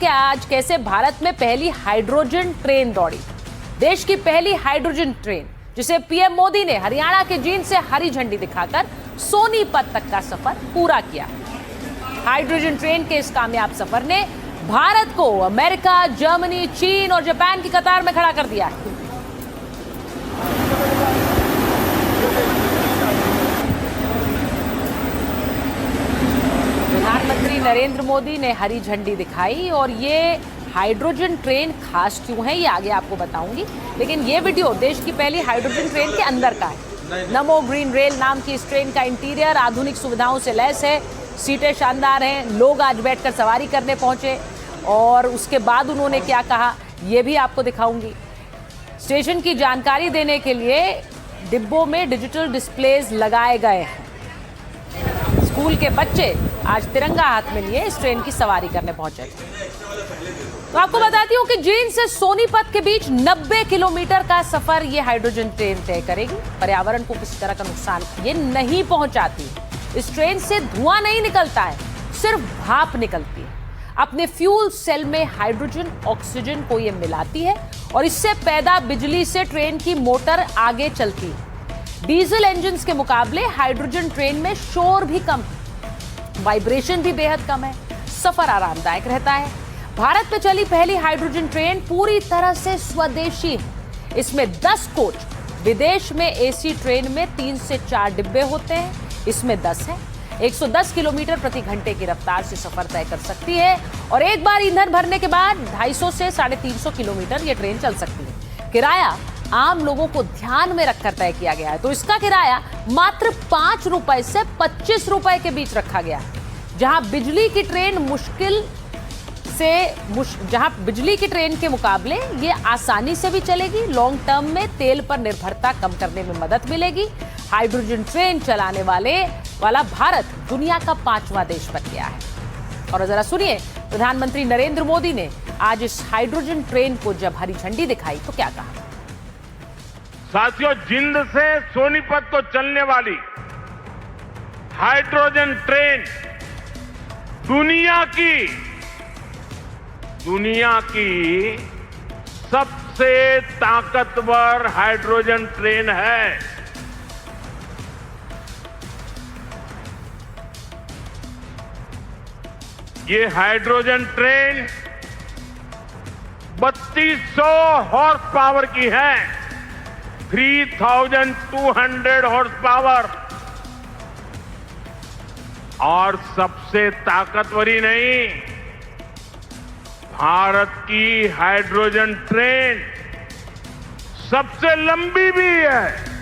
कि आज कैसे भारत में पहली हाइड्रोजन ट्रेन दौड़ी। देश की पहली हाइड्रोजन ट्रेन जिसे पीएम मोदी ने हरियाणा के जींद से हरी झंडी दिखाकर सोनीपत तक का सफर पूरा किया। हाइड्रोजन ट्रेन के इस कामयाब सफर ने भारत को अमेरिका, जर्मनी, चीन और जापान की कतार में खड़ा कर दिया है। प्रधानमंत्री नरेंद्र मोदी ने हरी झंडी दिखाई और ये हाइड्रोजन ट्रेन खास क्यों है ये आगे आपको बताऊंगी, लेकिन ये वीडियो देश की पहली हाइड्रोजन ट्रेन के अंदर का है। नमो ग्रीन रेल नाम की इस ट्रेन का इंटीरियर आधुनिक सुविधाओं से लैस है। सीटें शानदार हैं। लोग आज बैठकर सवारी करने पहुंचे और उसके बाद उन्होंने क्या कहा ये भी आपको दिखाऊंगी। स्टेशन की जानकारी देने के लिए डिब्बों में डिजिटल डिस्प्लेज लगाए गए हैं। स्कूल के बच्चे आज तिरंगा हाथ में लिए इस ट्रेन की सवारी करने पहुंचे थे। तो आपको बताती हूं कि जींद से सोनीपत के बीच 90 किलोमीटर का सफर ये हाइड्रोजन ट्रेन तय करेगी। पर्यावरण को किसी तरह का नुकसान ये नहीं पहुंचाती। इस ट्रेन से धुआं नहीं निकलता है, सिर्फ भाप निकलती है। अपने फ्यूल सेल में हाइड्रोजन ऑक्सीजन को ये मिलाती है और इससे पैदा बिजली से ट्रेन की मोटर आगे चलती है। डीजल इंजन के मुकाबले हाइड्रोजन ट्रेन में शोर भी कम है, वाइब्रेशन भी बेहद कम है, सफर आरामदायक रहता है। भारत में चली पहली हाइड्रोजन ट्रेन पूरी तरह से स्वदेशी है। इसमें 10 कोच, विदेश में एसी ट्रेन में 3 से 4 डिब्बे होते हैं, इसमें 10 है। 110 किलोमीटर प्रति घंटे की रफ्तार से सफर तय कर सकती है और एक बार ईंधन भरने के बाद 250 से 350 किलोमीटर ये ट्रेन चल सकती है। किराया आम लोगों को ध्यान में रखकर तय किया गया है, तो इसका किराया मात्र 5 रुपए से 25 रुपए के बीच रखा गया है। जहां बिजली की ट्रेन के मुकाबले ये आसानी से भी चलेगी। लॉन्ग टर्म में तेल पर निर्भरता कम करने में मदद मिलेगी। हाइड्रोजन ट्रेन चलाने वाला भारत दुनिया का 5वां देश बन गया है। और जरा सुनिए प्रधानमंत्री नरेंद्र मोदी ने आज इस हाइड्रोजन ट्रेन को जब हरी झंडी दिखाई तो क्या कहा। साथियों, जींद से सोनीपत को चलने वाली हाइड्रोजन ट्रेन दुनिया की सबसे ताकतवर हाइड्रोजन ट्रेन है। ये हाइड्रोजन ट्रेन 3200 हॉर्स पावर की है, 3200 हॉर्स पावर। और सबसे ताकतवर ही नहीं, भारत की हाइड्रोजन ट्रेन सबसे लंबी भी है।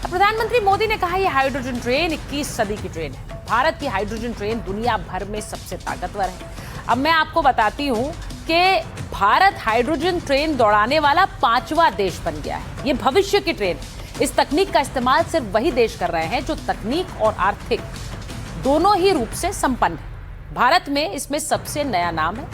प्रधानमंत्री मोदी ने कहा यह हाइड्रोजन ट्रेन 21 सदी की ट्रेन है। भारत की हाइड्रोजन ट्रेन दुनिया भर में सबसे ताकतवर है। अब मैं आपको बताती हूं कि भारत हाइड्रोजन ट्रेन दौड़ाने वाला 5वां देश बन गया है। ये भविष्य की ट्रेन है। इस तकनीक का इस्तेमाल सिर्फ वही देश कर रहे हैं जो तकनीक और आर्थिक दोनों ही रूप से संपन्न है। भारत में इसमें सबसे नया नाम है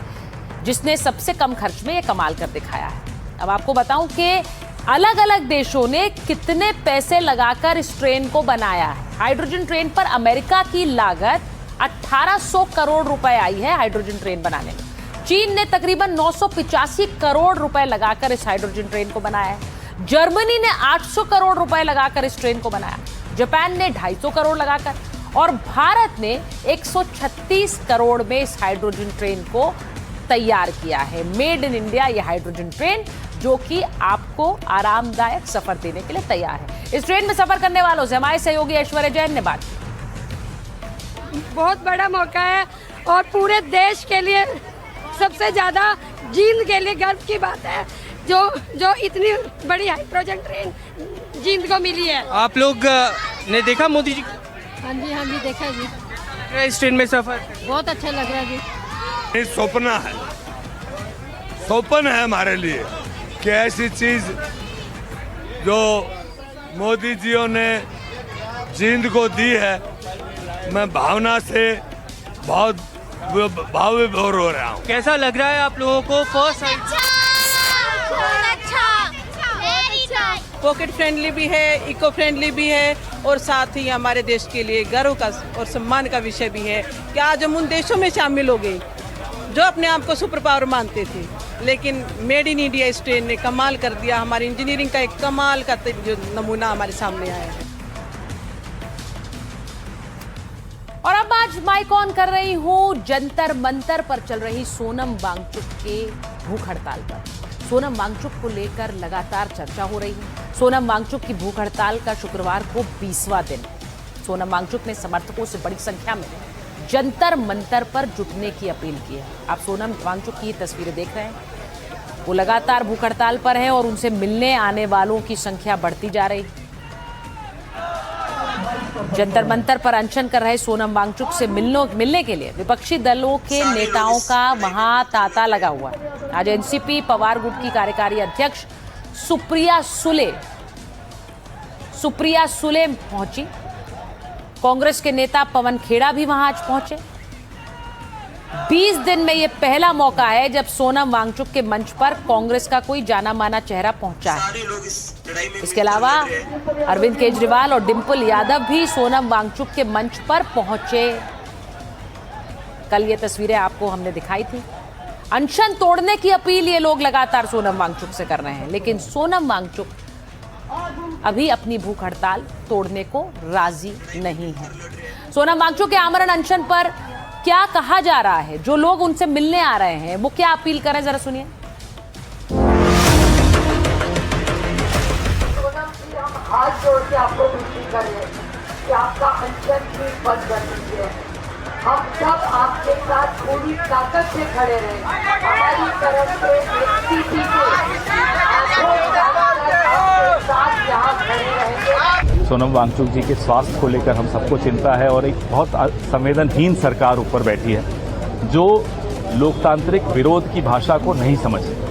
जिसने सबसे कम खर्च में ये कमाल कर दिखाया है। अब आपको बताऊं कि अलग अलग देशों ने कितने पैसे लगाकर इस ट्रेन को बनाया है। हाइड्रोजन ट्रेन पर अमेरिका की लागत 1800 करोड़ रुपए आई है हाइड्रोजन ट्रेन बनाने में। चीन ने तकरीबन 985 करोड़ रुपए लगाकर इस हाइड्रोजन ट्रेन को बनाया है। जर्मनी ने 800 करोड़ रुपए लगाकर इस ट्रेन को बनाया। जापान ने 250 करोड़ लगाकर और भारत ने 136 करोड़ में इस हाइड्रोजन ट्रेन को तैयार किया है। मेड इन इंडिया ये हाइड्रोजन ट्रेन जो कि आपको आरामदायक सफर देने के लिए तैयार है। इस ट्रेन में सफर करने वालों से हमारे सहयोगी ऐश्वर्या जैन ने बात की। बहुत बड़ा मौका है और पूरे देश के लिए सबसे ज्यादा जींद के लिए गर्व की बात है जो इतनी बड़ी हाइड्रोजन ट्रेन जींद को मिली है। आप लोग ने देखा मोदी जी? हाँ जी देखा जी। इस ट्रेन में सफर बहुत अच्छा लग रहा है जी। स्वप्न है हमारे लिए कि ऐसी चीज जो मोदी जियों ने जींद को दी है, मैं भावना से बहुत भाव विभोर हो रहा हूँ। कैसा लग रहा है आप लोगों को? फर्स्ट अच्छा, पॉकेट फ्रेंडली भी है, इको फ्रेंडली भी है और साथ ही हमारे देश के लिए गर्व का और सम्मान का विषय भी है कि आज हम उन देशों में शामिल हो गए जो अपने आप को सुपर पावर मानते थे, लेकिन मेड इन इंडिया इस ट्रेन ने कमाल कर दिया। हमारी इंजीनियरिंग का एक कमाल का जो नमूना हमारे सामने आया है। और अब आज माइक ऑन कर रही हूं जंतर मंतर पर चल रही सोनम वांगचुक के भूख हड़ताल पर। सोनम वांगचुक को लेकर लगातार चर्चा हो रही है। सोनम वांगचुक की भूख हड़ताल का शुक्रवार को 20वां दिन। सोनम वांगचुक ने समर्थकों से बड़ी संख्या में जंतर मंतर पर जुटने की अपील की है। आप सोनम वांगचुक की तस्वीरें देख रहे हैं। वो लगातार भूख हड़ताल पर है और उनसे मिलने आने वालों की संख्या बढ़ती जा रही है। जंतर मंतर पर अनशन कर रहे सोनम वांगचुक से मिलने के लिए विपक्षी दलों के नेताओं का वहां तांता लगा हुआ है। आज एनसीपी पवार गुट की कार्यकारी अध्यक्ष सुप्रिया सुले पहुंची। कांग्रेस के नेता पवन खेड़ा भी वहां आज पहुंचे। 20 दिन में यह पहला मौका है जब सोनम वांगचुक के मंच पर कांग्रेस का कोई जाना माना चेहरा पहुंचा है। इसके अलावा अरविंद केजरीवाल और डिंपल यादव भी सोनम वांगचुक के मंच पर पहुंचे। कल ये तस्वीरें आपको हमने दिखाई थी। अनशन तोड़ने की अपील ये लोग लगातार सोनम वांगचुक से कर रहे हैं, लेकिन सोनम वांगचुक अभी अपनी भूख हड़ताल तोड़ने को राजी नहीं है। सोनम वांगचुक के आमरण अनशन पर क्या कहा जा रहा है, जो लोग उनसे मिलने आ रहे हैं वो क्या अपील कर रहे हैं, जरा सुनिए। हम हाथ जोड़ के आपको विनती कर रहे हैं कि आपका अनशन प्लीज बंद कर दीजिए। हम सब आपके साथ पूरी ताकत से खड़े रहे। हमारी तरफ से एनसीपी के साथ यहाँ खड़े रहेंगे। सोनम वांगचुक जी के स्वास्थ्य को लेकर हम सबको चिंता है और एक बहुत संवेदनहीन सरकार ऊपर बैठी है जो लोकतांत्रिक विरोध की भाषा को नहीं समझती।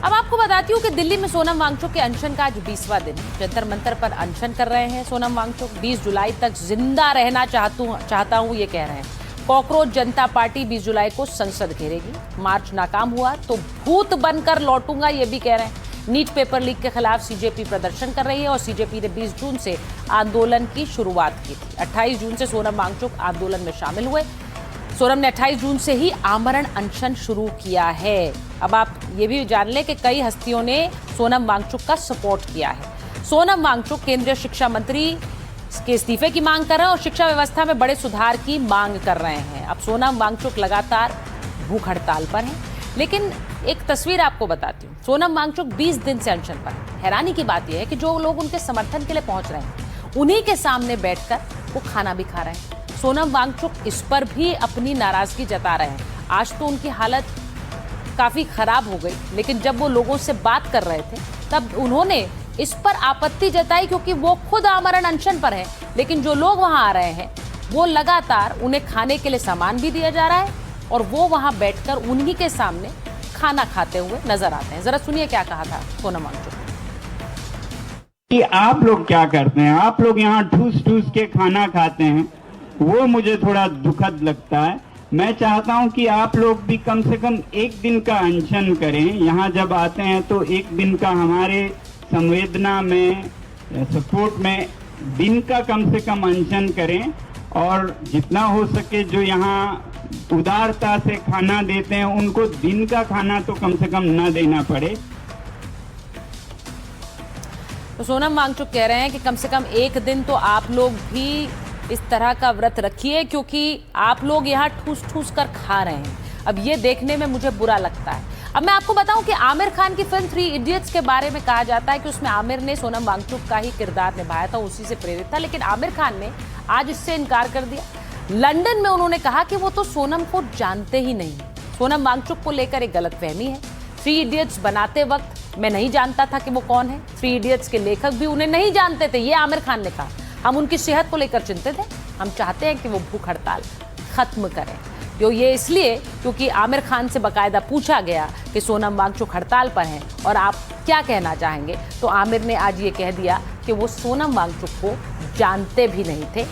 अब आपको बताती हूँ कि दिल्ली में सोनम वांगचुक के अनशन का आज 20वां दिन है। जंतर मंतर पर अनशन कर रहे हैं सोनम वांगचुक। 20 जुलाई तक जिंदा रहना चाहता हूँ ये कह रहे हैं। कॉकरोच जनता पार्टी 20 जुलाई को संसद घेरेगी। मार्च नाकाम हुआ तो भूत बनकर लौटूंगा ये भी कह रहे हैं। नीट पेपर लीक के खिलाफ सीजेपी प्रदर्शन कर रही है और सीजेपी ने 20 जून से आंदोलन की शुरुआत की थी। 28 जून से सोनम वांगचुक आंदोलन में शामिल हुए। सोनम ने 28 जून से ही आमरण अनशन शुरू किया है। अब आप ये भी जान लें कि कई हस्तियों ने सोनम वांगचुक का सपोर्ट किया है। सोनम वांगचुक केंद्रीय शिक्षा मंत्री के इस्तीफे की मांग कर रहे हैं और शिक्षा व्यवस्था में बड़े सुधार की मांग कर रहे हैं। अब सोनम वांगचुक लगातार भूख हड़ताल पर हैं, लेकिन एक तस्वीर आपको बताती हूँ। सोनम वांगचुक 20 दिन से अनशन पर है। हैरानी की बात यह है कि जो लोग उनके समर्थन के लिए पहुंच रहे हैं उन्हीं के सामने बैठकर वो खाना भी खा रहे हैं। सोनम वांगचुक इस पर भी अपनी नाराजगी जता रहे हैं। आज तो उनकी हालत काफी खराब हो गई, लेकिन जब वो लोगों से बात कर रहे थे तब उन्होंने इस पर आपत्ति जताई, क्योंकि वो खुद आमरण अनशन पर हैं, लेकिन जो लोग वहां आ रहे हैं वो लगातार उन्हें खाने के लिए सामान भी दिया जा रहा है और वो वहां बैठकर उन्हीं के सामने खाना खाते हुए नजर आते हैं। जरा सुनिए क्या कहा था सोनम वांगचुक। कि आप लोग क्या करते हैं, आप लोग यहाँ ठूस ठूस के खाना खाते हैं, वो मुझे थोड़ा दुखद लगता है। मैं चाहता हूं कि आप लोग भी कम से कम एक दिन का अनशन करें। यहाँ जब आते हैं तो एक दिन का हमारे संवेदना में सपोर्ट में दिन का कम से कम अनशन करें और जितना हो सके जो यहाँ उदारता से खाना देते हैं उनको दिन का खाना तो कम से कम न देना पड़े। तो सोनम वांगचुक कह रहे हैं कि कम से कम एक दिन तो आप लोग भी इस तरह का व्रत रखिए, क्योंकि आप लोग यहाँ ठूस ठूस कर खा रहे हैं। अब ये देखने में मुझे बुरा लगता है। अब मैं आपको बताऊं कि आमिर खान की फिल्म 3 इडियट्स के बारे में कहा जाता है कि उसमें आमिर ने सोनम वांगचुक का ही किरदार निभाया था, उसी से प्रेरित था, लेकिन आमिर खान ने आज इससे इनकार कर दिया। लंदन में उन्होंने कहा कि वो तो सोनम को जानते ही नहीं। सोनम वांगचुक को लेकर एक गलतफहमी है। 3 इडियट्स बनाते वक्त मैं नहीं जानता था कि वो कौन है। 3 इडियट्स के लेखक भी उन्हें नहीं जानते थे, ये आमिर खान ने कहा। हम उनकी सेहत को लेकर चिंतित हैं। हम चाहते हैं कि वो भूख हड़ताल खत्म करें। तो ये इसलिए क्योंकि आमिर खान से बाकायदा पूछा गया कि सोनम वांगचुक हड़ताल पर हैं और आप क्या कहना चाहेंगे, तो आमिर ने आज ये कह दिया कि वो सोनम वांगचुक को जानते भी नहीं थे।